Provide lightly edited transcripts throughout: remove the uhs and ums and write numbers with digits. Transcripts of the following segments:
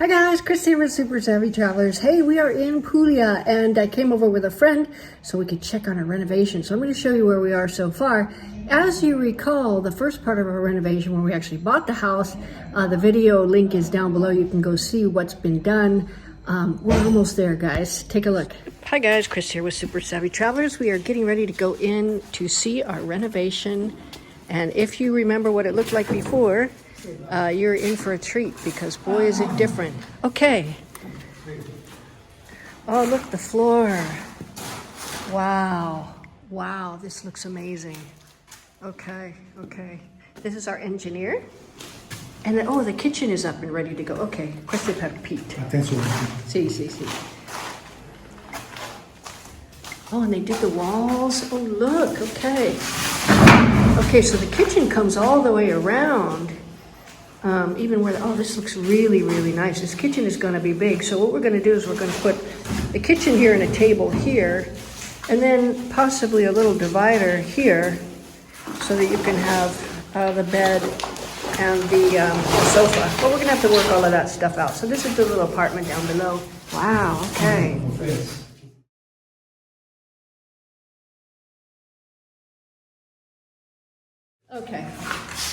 Hi guys, Chris here with Super Savvy Travelers. Hey, we are in Puglia and I came over with a friend so we could check on our renovation. So I'm going to show you where we are so far. As you recall, the first part of our renovation when we actually bought the house, the video link is down below. You can go see what's been done. We're almost there, guys. Take a look. Hi guys, Chris here with Super Savvy Travelers. We are getting ready to go in to see our renovation. And if you remember what it looked like before, you're in for a treat because boy is it different. Okay. Oh, look, the floor. Wow. Wow, this looks amazing. Okay. This is our engineer. And then, oh, the kitchen is up and ready to go. Ok, questo è per Pete. Attenzione. Sì. Oh, and they did the walls. Oh, look, okay. Okay, so the kitchen comes all the way around. Even where, oh, this looks really nice. This kitchen is going to be big. So what we're going to do is we're going to put the kitchen here and a table here, and then possibly a little divider here so that you can have the bed and the sofa. But we're going to have to work all of that stuff out. So this is the little apartment down below. Wow, okay.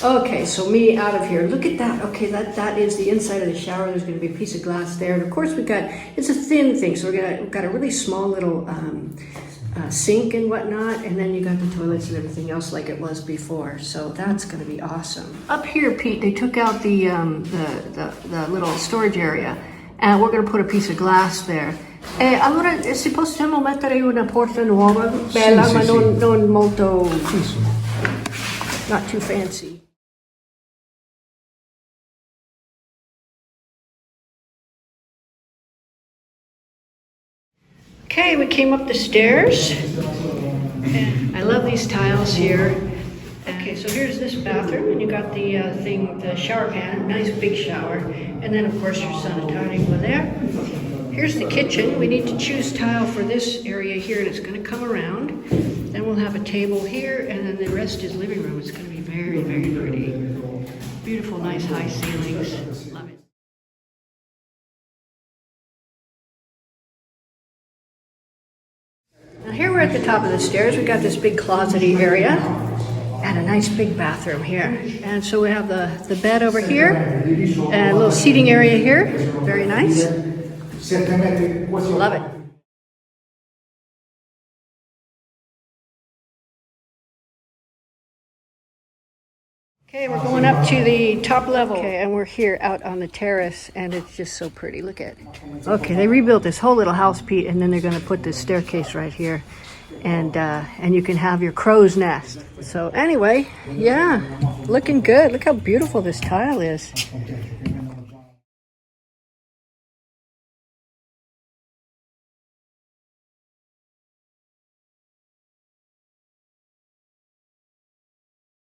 Okay, so me out of here. Look at that. Okay, that is the inside of the shower. There's going to be a piece of glass there. And of course it's a thin thing. So we've got a really small little sink and whatnot. And then you got the toilets and everything else like it was before. So that's going to be awesome. Up here, Pete, they took out the little storage area. And we're going to put a piece of glass there. Allora, se possiamo mettere una porta nuova, bella, sì, ma sì. non molto, not too fancy. Okay, we came up the stairs. I love these tiles here. Okay, so here's this bathroom, and you got the shower pan, nice big shower, and then of course your sanitary over there. Here's the kitchen. We need to choose tile for this area here, and it's going to come around. Then we'll have a table here, and then the rest is living room. It's going to be very pretty. Beautiful, nice high ceilings. Love it. Now here we're at the top of the stairs. We got this big closety area and a nice big bathroom here. And so we have the bed over here and a little seating area here. Very nice. Love it. Okay, we're going up to the top level. Okay, and we're here out on the terrace, and it's just so pretty. Look at it. Okay, they rebuilt this whole little house, Pete, and then they're going to put this staircase right here, and you can have your crow's nest. So anyway, yeah, looking good. Look how beautiful this tile is.